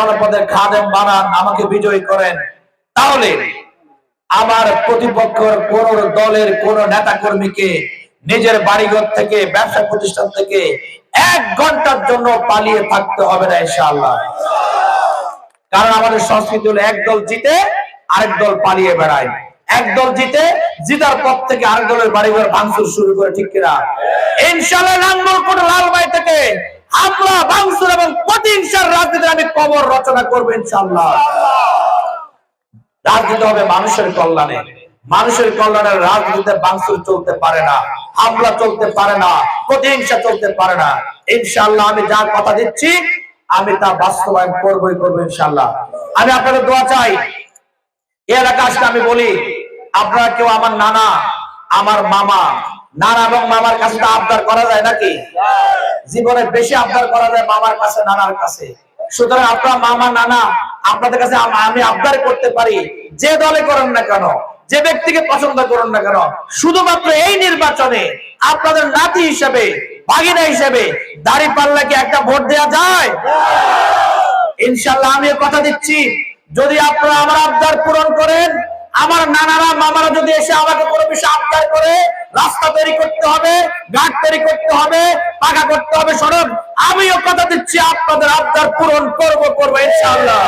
জনপদের খাদেম বানান, আমাকে বিজয়ী করেন, তাহলে আমার প্রতিপক্ষের কোন দলের কোন নেতা কর্মীকে নিজের বাড়িঘর থেকে, ব্যবসা প্রতিষ্ঠান থেকে 1 ঘন্টার জন্য পালিয়ে থাকতে হবে না ইনশাআল্লাহ। কারণ আমাদের সংস্কৃতি হলো এক দল জিতে আরেক দল পালিয়ে বেড়ায়, এক দল জিতে জিতার পর থেকে আরেক দলের বাড়িঘর ভাঙচুর শুরু করে, ঠিক কিনা? ইনশাআল্লাহ লাঙ্গলকোট লালমাই থেকে হামলা, ভাঙচুর এবং প্রতিহিংসার রাজনীতি আমি কবর রচনা করব ইনশাআল্লাহ। রাজনীতি হবে মানুষের কল্যাণে, মানুষের কল্যাণের রাজনীতিতে ভাঙচুর চলতে পারে না, হামলা চলতে পারে না, প্রতিহিংসা চলতে পারে না। ইনশাআল্লাহ আমি যা কথা দিচ্ছি আমি তা বাস্তবায়ন করবই করব ইনশাআল্লাহ। আমি আপনাদের দোয়া চাই। এই এলাকা আসলে আমি বলি, আপনারা কেউ আমার নানা, আমার মামা, নানা এবং মামার কাছে তো আবদার করা যায় নাকি? জীবনে বেশি আবদার করা যায় মামার কাছে, নানার কাছে। সুতরাং আপনার মামা, নানা, আপনাদের কাছে আমি আবদার করতে পারি, যে দলে করেন না কেন, যে ব্যক্তিকে পছন্দ করেন না কেন, শুধুমাত্র এই নির্বাচনে আপনাদের নাতি হিসেবে, ভাগিনা হিসেবে দাঁড়িপাল্লাকে একটা ভোট দেওয়া যায়? ইনশাআল্লাহ আমি কথা দিচ্ছি, যদি আপনারা আমার আবদার পূরণ করেন, আমার নানারা মামারা যদি এসে আমাকে কোনো বিষয়ে আবদার করে, রাস্তা তৈরি করতে হবে, ঘাট তৈরি করতে হবে, পাকা করতে হবে সড়ক, আমিও কথা দিচ্ছি আপনাদের আবদার পূরণ করব ইনশাআল্লাহ।